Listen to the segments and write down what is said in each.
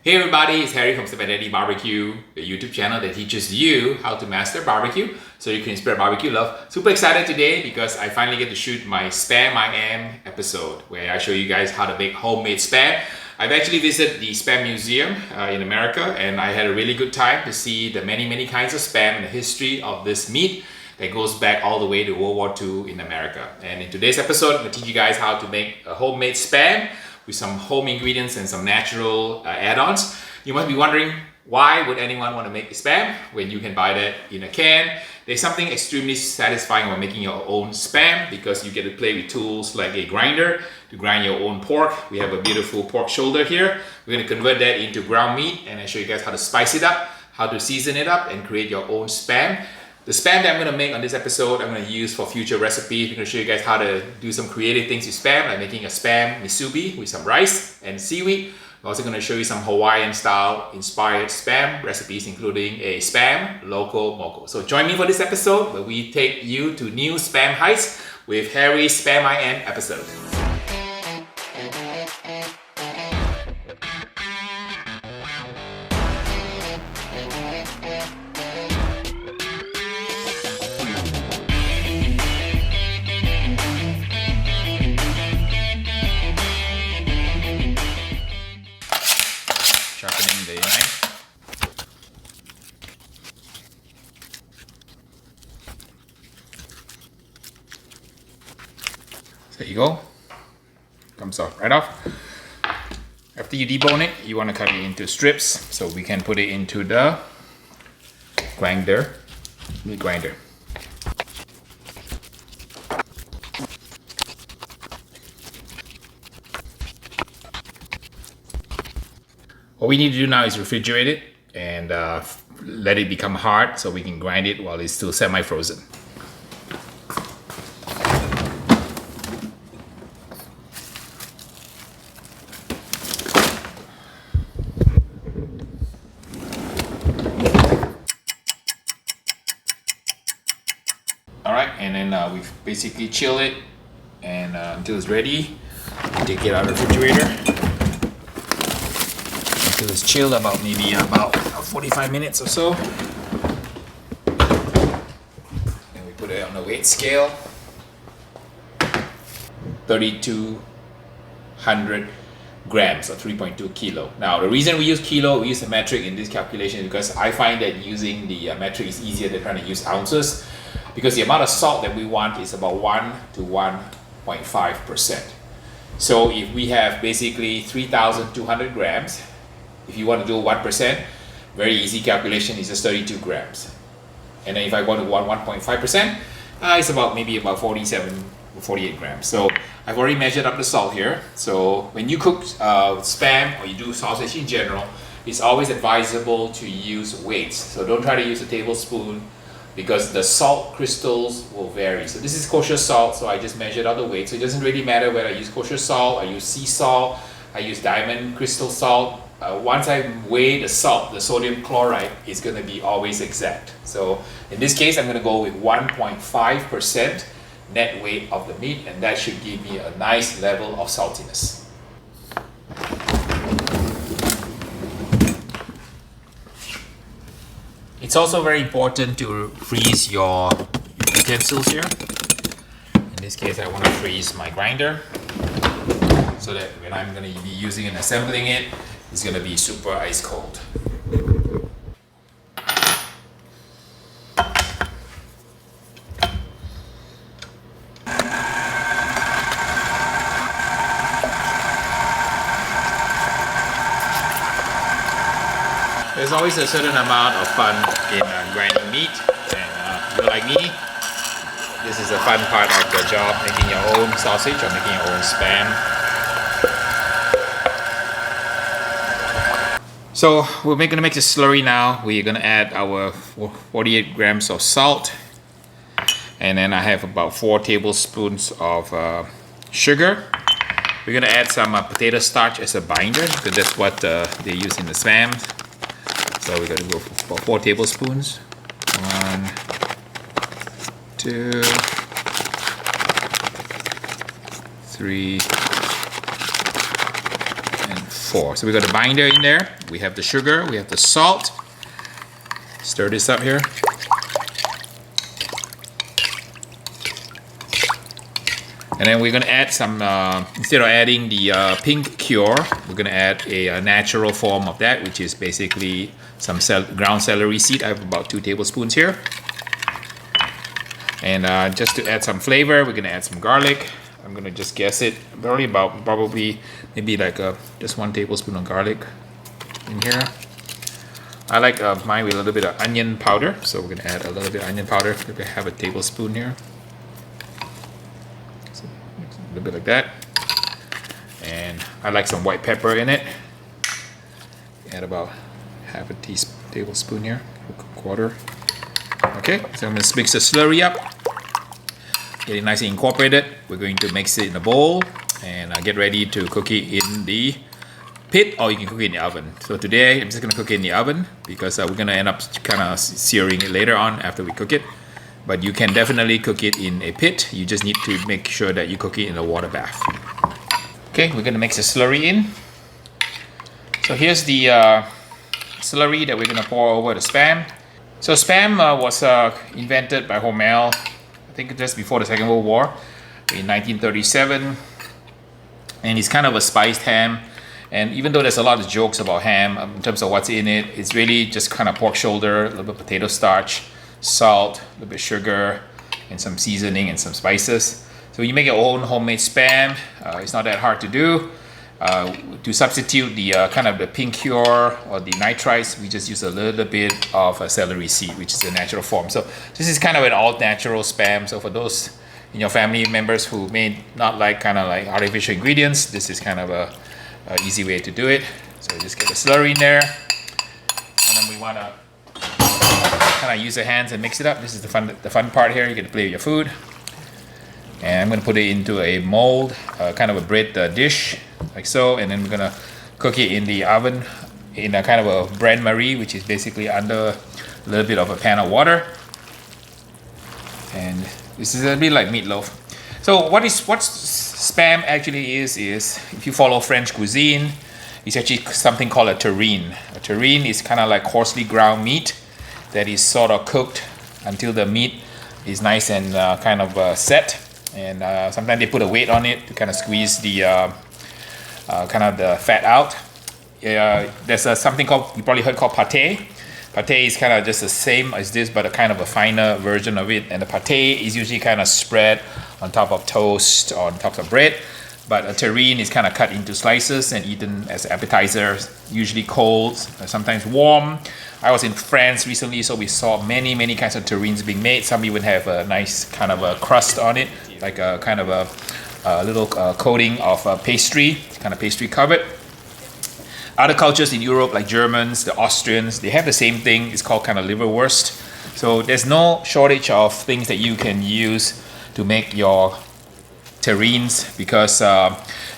Hey everybody, it's Harry from Spaghetti BBQ, the YouTube channel that teaches you how to master barbecue so you can spread barbecue love. Super excited today because I finally get to shoot my Spam I Am episode where I show you guys how to make homemade Spam. I've actually visited the Spam Museum in America and I had a really good time to see the many kinds of Spam and the history of this meat that goes back all the way to World War II in America. And in today's episode, I'm going to teach you guys how to make a homemade Spam with some home ingredients and some natural add-ons. You must be wondering, why would anyone want to make Spam when you can buy that in a can? There's something extremely satisfying about making your own Spam because you get to play with tools like a grinder to grind your own pork. We have a beautiful pork shoulder here. We're going to convert that into ground meat and I show you guys how to spice it up, how to season it up and create your own Spam. The Spam that I'm going to make on this episode, I'm going to use for future recipes. I'm going to show you guys how to do some creative things with Spam, like making a Spam musubi with some rice and seaweed. I'm also going to show you some Hawaiian style inspired Spam recipes, including a Spam Loco Moco. So join me for this episode where we take you to new Spam heights with Harry's Spam I Am episode. Sharpening the knife. There you go. Comes off right off. After you debone it, you want to cut it into strips so we can put it into the meat grinder. What we need to do now is refrigerate it and let it become hard so we can grind it while it's still semi-frozen. Alright, and then we've basically chilled it and until it's ready, we take it out of the refrigerator. Until it's chilled about 45 minutes or so. And we put it on the weight scale. 3,200 grams or 3.2 kilo. Now the reason we use kilo, we use a metric in this calculation is because I find that using the metric is easier than trying to use ounces because the amount of salt that we want is about 1 to 1.5%. So if we have basically 3,200 grams, if you want to do 1%, very easy calculation is just 32 grams. And then if I want to 1.5%, it's about 47 or 48 grams. So I've already measured up the salt here. So when you cook Spam or you do sausage in general, it's always advisable to use weights. So don't try to use a tablespoon because the salt crystals will vary. So this is kosher salt, so I just measured out the weight. So it doesn't really matter whether I use kosher salt, I use sea salt, I use diamond crystal salt. Once I weigh the salt, the sodium chloride is going to be always exact. So in this case, I'm going to go with 1.5% net weight of the meat, and that should give me a nice level of saltiness. It's also very important to freeze your utensils here. In this case, I want to freeze my grinder so that when I'm going to be using and assembling it, it's going to be super ice cold. There's always a certain amount of fun in grinding meat, and if you're like me, this is a fun part of the job, making your own sausage or making your own Spam. So we're going to make the slurry now. We're going to add our 48 grams of salt. And then I have about 4 tablespoons of sugar. We're going to add some potato starch as a binder because that's what they use in the Spam. So we're going to go for 4 tablespoons. 1, 2, 3, and 4. before. So we got the binder in there. We have the sugar. We have the salt. Stir this up here. And then we're gonna add some, instead of adding the pink cure, we're gonna add a natural form of that, which is basically some ground celery seed. I have about 2 tablespoons here. And just to add some flavor, we're gonna add some garlic. I'm gonna just guess it, probably maybe like just 1 tablespoon of garlic in here. I like mine with a little bit of onion powder, so we're gonna add a little bit of onion powder. Maybe I have a tablespoon here. A little bit like that. And I like some white pepper in it. Add about half a tablespoon here, a quarter. Okay, so I'm gonna mix the slurry up. Get it nicely incorporated. We're going to mix it in a bowl and get ready to cook it in the pit, or you can cook it in the oven. So today I'm just gonna cook it in the oven because we're gonna end up kind of searing it later on after we cook it. But you can definitely cook it in a pit. You just need to make sure that you cook it in a water bath. Okay, we're gonna mix the slurry in. So here's the slurry that we're gonna pour over the Spam. So Spam was invented by Hormel, I think just before the Second World War, in 1937. And it's kind of a spiced ham. And even though there's a lot of jokes about ham in terms of what's in it, it's really just kind of pork shoulder, a little bit of potato starch, salt, a little bit of sugar, and some seasoning and some spices. So you make your own homemade Spam. It's not that hard to do. To substitute the kind of the pink cure or the nitrites, we just use a little bit of a celery seed, which is a natural form. So this is kind of an all-natural Spam. So for those in your family members who may not like kind of like artificial ingredients, this is kind of a easy way to do it. So just get the slurry in there, and then we want to kind of use the hands and mix it up. This is the fun part here. You get to play with your food. And I'm going to put it into a mold, kind of a bread dish, like so. And then we're going to cook it in the oven in a kind of a bain marie, which is basically under a little bit of a pan of water. And this is a bit like meatloaf. So what Spam actually is if you follow French cuisine, it's actually something called a terrine. A terrine is kind of like coarsely ground meat that is sort of cooked until the meat is nice and kind of set. And sometimes they put a weight on it to kind of squeeze the kind of the fat out. There's something called, you probably heard, called pate. Pate is kind of just the same as this, but a kind of a finer version of it. And the pate is usually kind of spread on top of toast or on top of bread. But a terrine is kind of cut into slices and eaten as appetizers, usually cold, sometimes warm. I was in France recently, so we saw many kinds of terrines being made. Some even have a nice kind of a crust on it, like a kind of a little coating of pastry, kind of pastry covered. Other cultures in Europe, like Germans, the Austrians, they have the same thing. It's called kind of liverwurst. So there's no shortage of things that you can use to make your terrines, because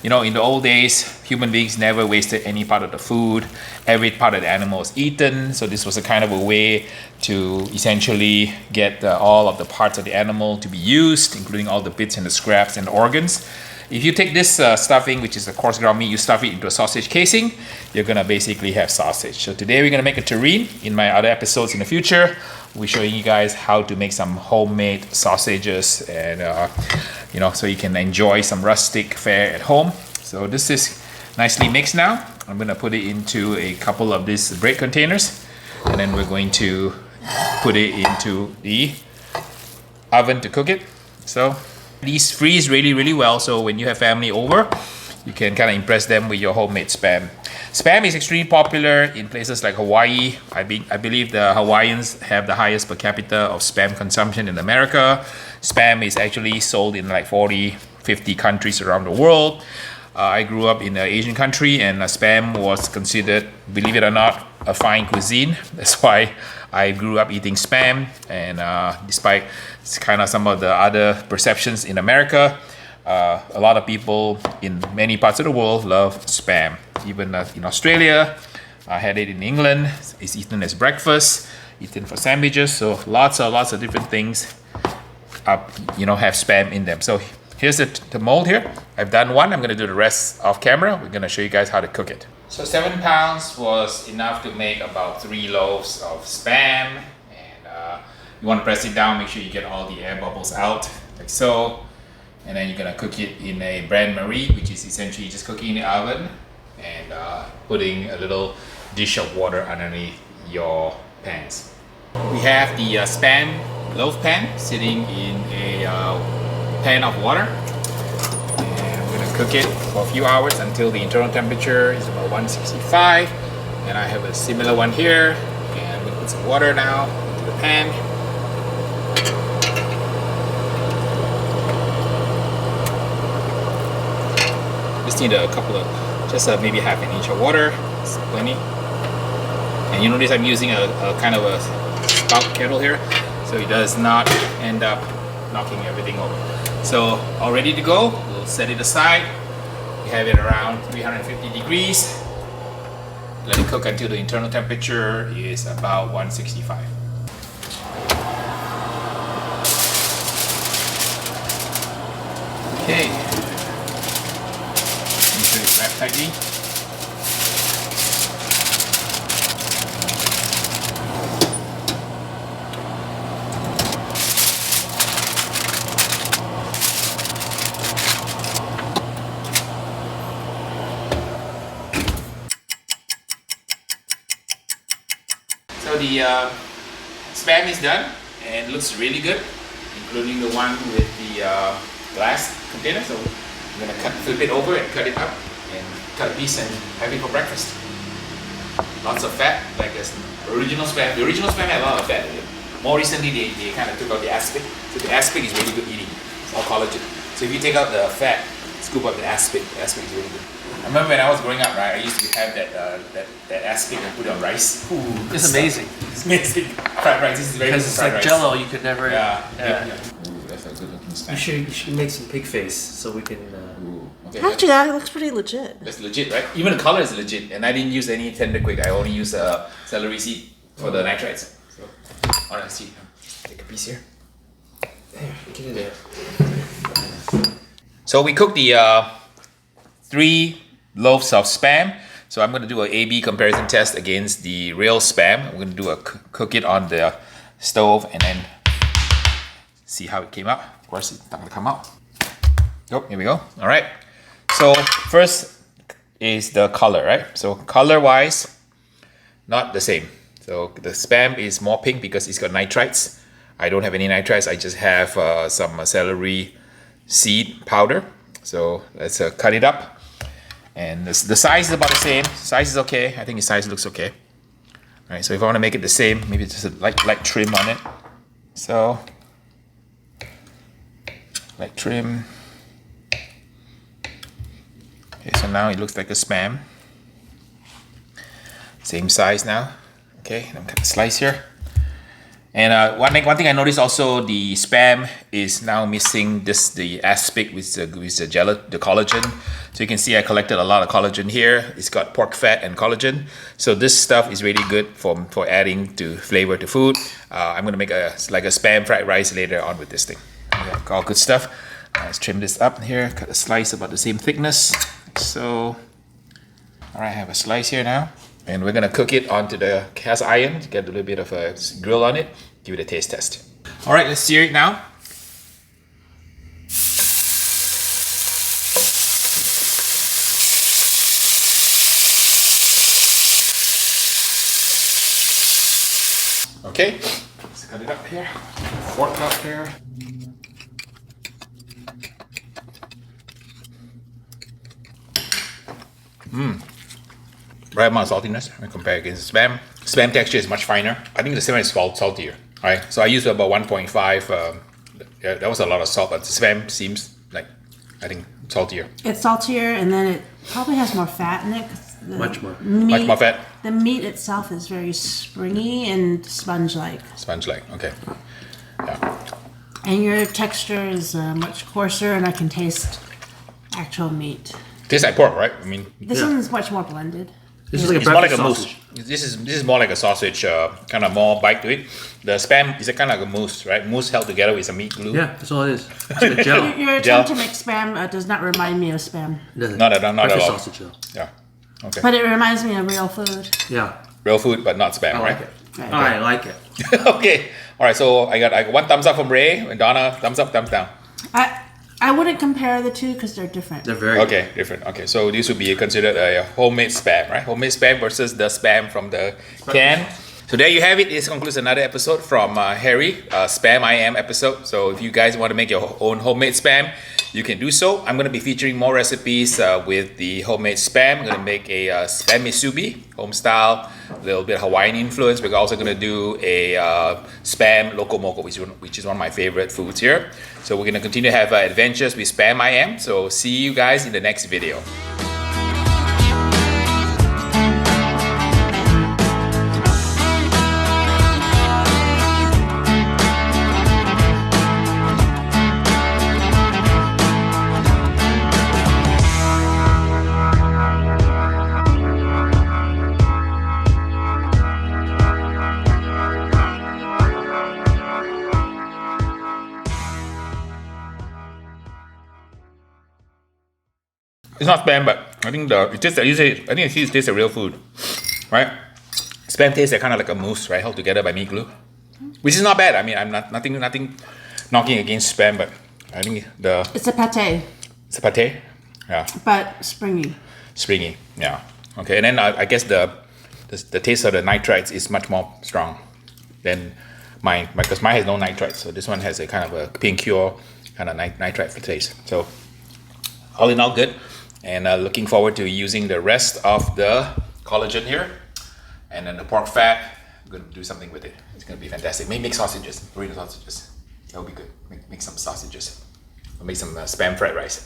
you know, in the old days, human beings never wasted any part of the food. Every part of the animal was eaten. So this was a kind of a way to essentially get all of the parts of the animal to be used, including all the bits and the scraps and the organs. If you take this stuffing, which is a coarse ground meat, you stuff it into a sausage casing, you're gonna basically have sausage. So today we're gonna make a terrine. In my other episodes in the future, we'll be showing you guys how to make some homemade sausages, and you know, so you can enjoy some rustic fare at home. So this is nicely mixed now. I'm gonna put it into a couple of these bread containers, and then we're going to put it into the oven to cook it. So these freeze really well, so when you have family over, you can kind of impress them with your homemade Spam. Spam is extremely popular in places like Hawaii. I believe the Hawaiians have the highest per capita of Spam consumption in America. Spam is actually sold in like 40-50 countries around the world. I grew up in an Asian country, and Spam was considered, believe it or not, a fine cuisine. That's why I grew up eating Spam, and despite kind of some of the other perceptions in America, a lot of people in many parts of the world love Spam. Even in Australia, I had it in England. It's eaten as breakfast, eaten for sandwiches. So lots of different things, you know, have Spam in them. So here's the mold here. I've done one. I'm going to do the rest off camera. We're going to show you guys how to cook it. So 7 pounds was enough to make about 3 loaves of Spam. And you want to press it down, make sure you get all the air bubbles out, like so. And then you're gonna cook it in a bain-marie, which is essentially just cooking in the oven and putting a little dish of water underneath your pans. We have the Spam loaf pan sitting in a pan of water. And we're gonna cook it for a few hours until the internal temperature is about 165. And I have a similar one here. And we put some water now into the pan. Just need a couple of, just maybe half an inch of water. It's plenty. And you notice I'm using a kind of a spout kettle here, so it does not end up knocking everything over. So all ready to go. We'll set it aside. We have it around 350 degrees. Let it cook until the internal temperature is about 165. Okay. Make sure it's wrapped tightly. So the Spam is done and looks really good, including the one with the glass container. So I'm gonna flip it over and cut it up and cut a piece and have it for breakfast. Lots of fat, like this original Spam. The original Spam had a lot of fat in it. More recently, they kind of took out the aspic. So the aspic is really good eating. It's all collagen. So if you take out the fat, scoop up the aspic is really good. I remember when I was growing up, right? I used to have that aspic and put it on rice. Ooh, it's amazing. It's amazing. Fried rice. This is very good. Because it's like Jello. You could never. Yeah. Ooh, that's a good looking snack. You should make some pig face so we can. Ooh, okay. Actually, that looks pretty legit. That's legit, right? Even the color is legit. And I didn't use any tender quick. I only used celery seed for the nitrites. So, alright, see. Take a piece here. There, get it there. So we cooked the 3 loaves of Spam. So I'm going to do an A/B comparison test against the real Spam. I'm going to do a cook it on the stove and then see how it came out. Of course, it's not going to come out. Oh, here we go. All right. So first is the color, right? So color-wise, not the same. So the Spam is more pink because it's got nitrites. I don't have any nitrites. I just have some celery seed powder. So let's cut it up. And the size is about the same. Size is okay. I think the size looks okay. All right, so if I want to make it the same, maybe just a light trim on it. So, light trim. Okay, so now it looks like a Spam. Same size now. Okay, I'm cut a slice here. And one thing I noticed also, the Spam is now missing the aspic with the collagen. So you can see I collected a lot of collagen here. It's got pork fat and collagen. So this stuff is really good for adding to flavor to food. I'm gonna make a Spam fried rice later on with this thing. Yeah, all good stuff. Let's trim this up here. Cut a slice about the same thickness. So, all right, I have a slice here now. And we're gonna cook it onto the cast iron to get a little bit of a grill on it. Give it a taste test. All right, let's sear it now. Okay, let's cut it up here. Fork up here. Right amount of saltiness when compared against Spam. Spam texture is much finer. I think the Spam is saltier. All right, so I used about 1.5. Yeah, that was a lot of salt, but the Spam seems like, I think, saltier. It's saltier, and then it probably has more fat in it. Much more. Much more fat. The meat itself is very springy and sponge-like. Sponge-like, okay. Yeah. And your texture is much coarser, and I can taste actual meat. Tastes like pork, right? I mean, This one's much more blended. This is like it's a more like breakfast a sausage. mousse. This is more like a sausage, kind of more bite to it. The Spam is a kind of like a mousse, right? Mousse held together with some meat glue. Yeah, that's all it is. It's like a gel. Your Gel. attempt to make Spam does not remind me of Spam. It doesn't. Not at all. Breakfast sausage though. Yeah. Okay. But it reminds me of real food. Yeah, Real food, but not spam, I right? like it. Right. I like it. Okay. All right. So I got one thumbs up from Ray and Donna. Thumbs up, thumbs down. I wouldn't compare the two because they're different. They're very Okay, different. Okay, so this would be considered a homemade spam, right? Homemade spam versus the spam from the can. So there you have it. This concludes another episode from Harry, Spam I Am episode. So if you guys want to make your own homemade spam, you can do so. I'm going to be featuring more recipes with the homemade spam. I'm going to make a spam misubi, home style, a little bit Hawaiian influence. We're also going to do a spam loco moco, which is one of my favorite foods here. So we're going to continue to have adventures with Spam I Am. So see you guys in the next video. It's not spam, but I think it tastes like real food, right? Spam tastes like kind of like a mousse, right, held together by meat glue, which is not bad. I mean, I'm nothing knocking against spam, but I think It's a pate, it's a pate, yeah, but springy. springy, yeah. Okay, and then I guess the taste of the nitrites is much more strong than mine, because mine has no nitrites, so this one has a kind of a pink cure kind of nitrite taste. So all in all, good. And looking forward to using the rest of the collagen here. And then the pork fat, I'm going to do something with it. It's going to be fantastic. Maybe make sausages, burrito sausages. That would be good. Make some sausages. Or make some spam fried rice.